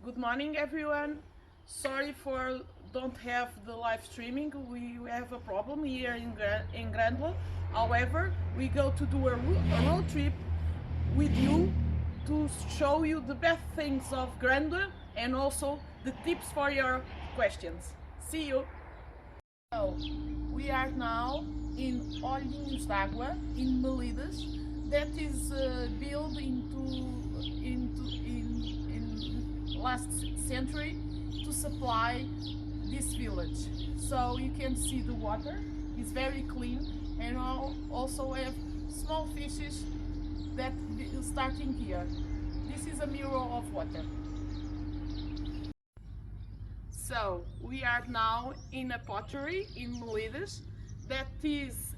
Good morning, everyone. Sorry for don't have the live streaming. We have a problem here in Grândola. However, we go to do a road trip with you to show you the best things of Grândola and also the tips for your questions. See you. So, we are now in Olhinhos d'Água in Melides. That is built in last century to supply this village. So you can see the water is very clean, and also have small fishes that starting here. This is a mirror of water. So we are now in a pottery in Melides that is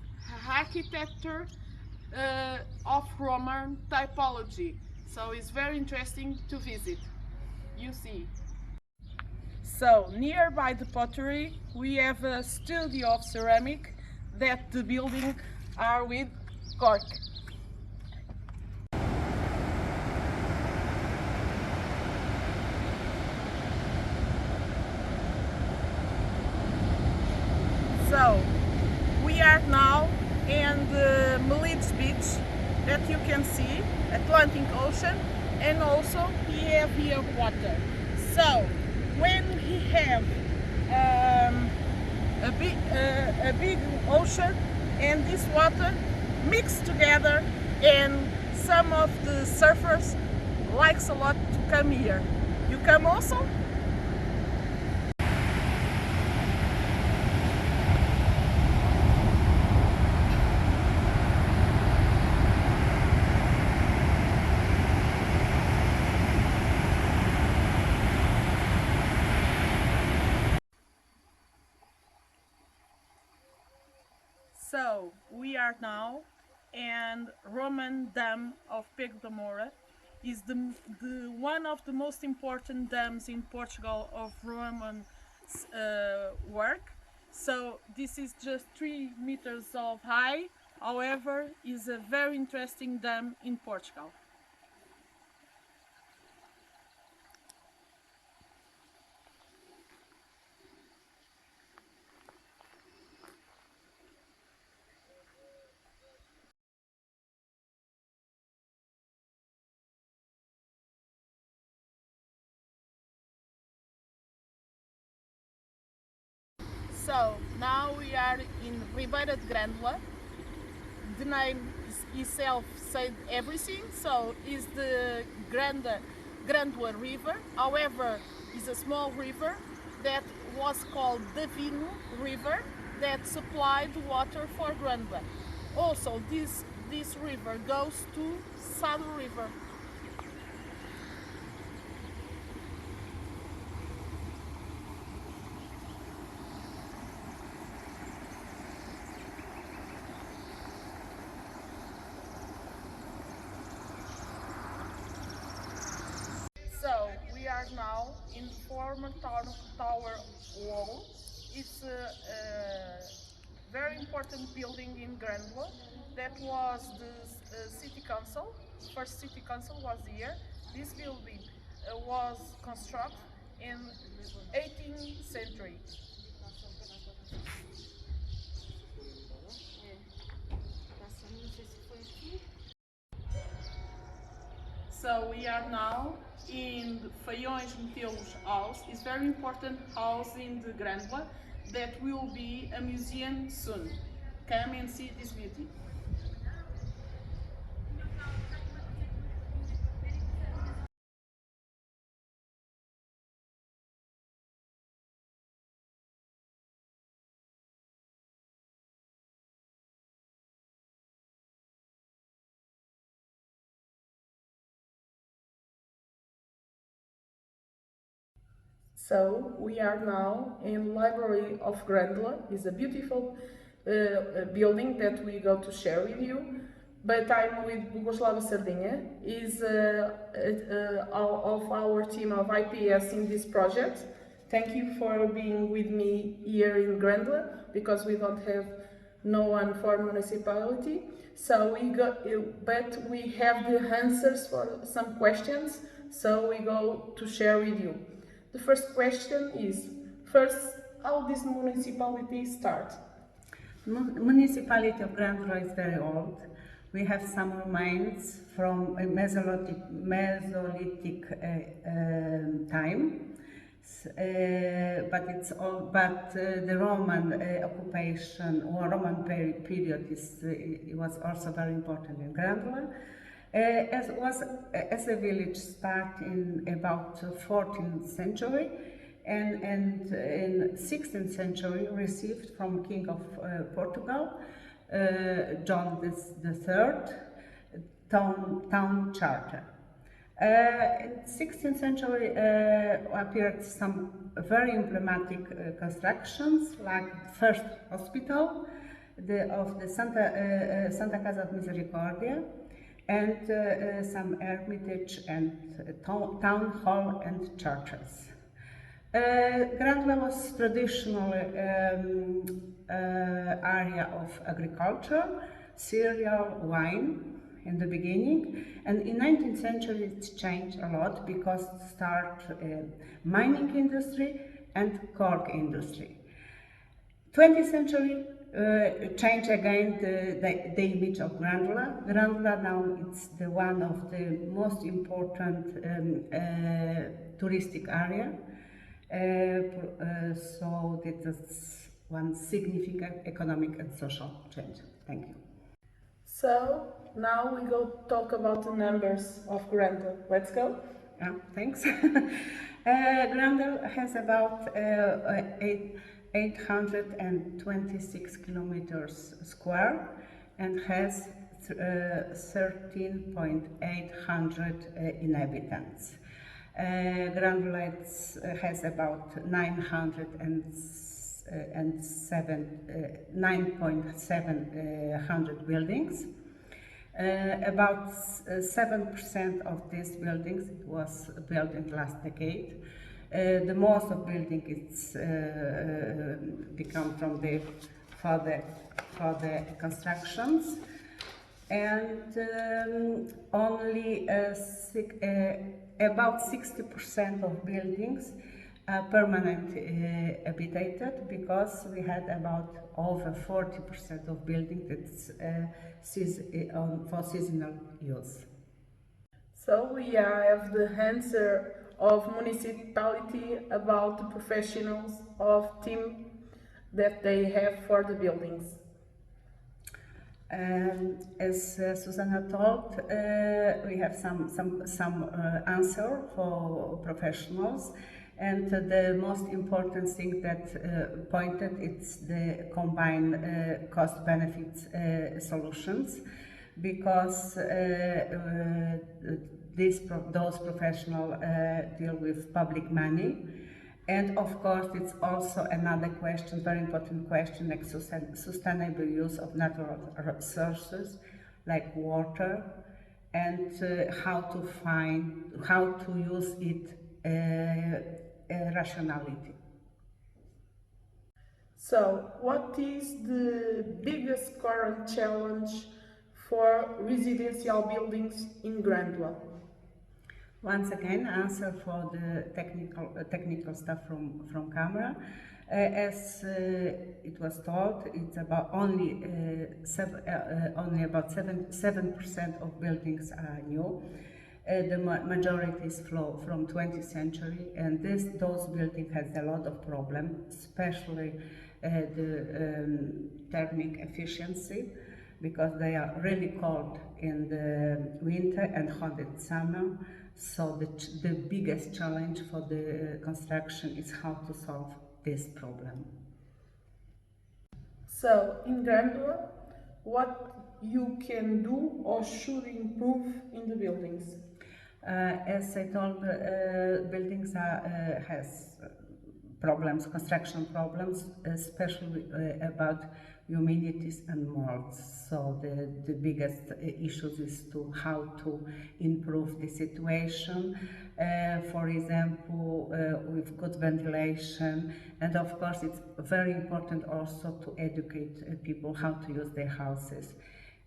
architecture of Roman typology. So it's very interesting to visit. You see. So nearby the pottery we have a studio of ceramic that the building are with cork. So we are now in the Melides beach that you can see, Atlantic Ocean, and also we have here water. So when we have a big ocean and this water mixed together, and some of the surfers likes a lot to come here. You come also? So we are now, and Roman Dam of Pego da Moura is the one of the most important dams in Portugal of Roman work. So this is just 3 meters of high. However, is a very interesting dam in Portugal. So now we are in Ribeira de Grândola. The name itself said everything. So is the Grândola River. However, is a small river that was called the Vino River that supplied water for Grândola. Also, this river goes to Sado River. So we are now in former tower wall. It's a very important building in Grândola that was the city council. First city council was here. This building was constructed in 18th century. So we are now in the Faiões Metelos house. It's very important house in the Grândola that will be a museum soon. Come and see this beauty. So we are now in Library of Grândola. It's a beautiful building that we go to share with you. But I'm with Bogoslava Sardinha, is of our team of IPS in this project. Thank you for being with me here in Grândola, because we don't have no one for municipality. So but we have the answers for some questions so we go to share with you. The first question is, first, how this municipality start? Municipality of Grândola is very old. We have some remains from a Mesolithic time, but it's all. But the Roman occupation or Roman period it was also very important in Grândola. As a village start in about 14th century, and in 16th century received from King of Portugal, John III, town charter. In 16th century appeared some very emblematic constructions, like first hospital of the Santa Casa of Misericordia, and some hermitage and town hall and churches. Grândola was traditionally area of agriculture, cereal, wine in the beginning, and in 19th century it changed a lot because it started mining industry and cork industry. 20th century change again the image of Grândola. Grândola now it's the one of the most important touristic area. So this is one significant economic and social change. Thank you. So now we go talk about the numbers of Grândola. Let's go. Thanks. Grândola has about 826 kilometers square and has 13,800 inhabitants. Grândola has about 9.7 buildings. About 7% of these buildings was built in the last decade. The most of building is become from the for the constructions, and only about 60% of buildings are permanently habitated, because we had about over 40% of buildings that's for seasonal use. So we have the answer of municipality about the professionals of team that they have for the buildings. As Susanna told, we have some answer for professionals, and the most important thing that pointed it's the combined cost benefits solutions, because those professionals deal with public money. And of course, it's also another question, very important question, like sustainable use of natural resources, like water, and how to use it rationality. So, what is the biggest current challenge for residential buildings in Grândola? Once again, answer for the technical stuff from camera. As it was told, it's about only about 7% of buildings are new. The majority is from 20th century, and those buildings has a lot of problems, especially the thermic efficiency, because they are really cold in the winter and hot in summer. So the biggest challenge for the construction is how to solve this problem. So in Grândola, what you can do or should improve in the buildings? As I told, buildings has problems, construction problems, especially about humidities and molds. So the biggest issues is how to improve the situation. For example, with good ventilation, and of course it's very important also to educate people how to use their houses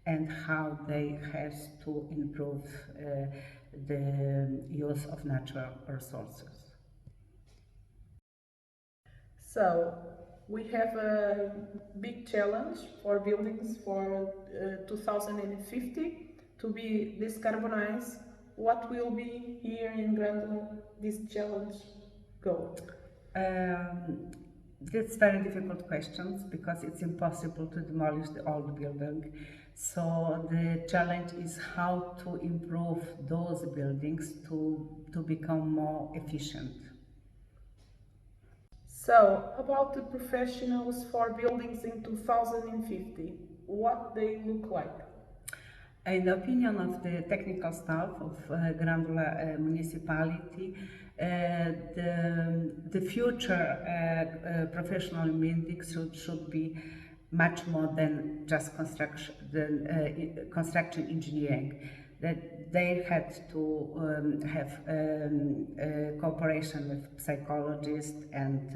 and how they have to improve the use of natural resources. So, we have a big challenge for buildings for 2050 to be decarbonized. What will be here in Grândola this challenge go? That's very difficult questions because it's impossible to demolish the old building. So the challenge is how to improve those buildings to become more efficient. So, about the professionals for buildings in 2050, what they look like? In the opinion of the technical staff of Grândola Municipality, the future professional buildings should be much more than just construction engineering. That they had to have cooperation with psychologists and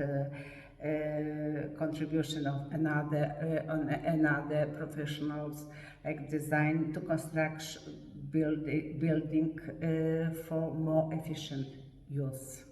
contribution of another professionals like design to construct building for more efficient use.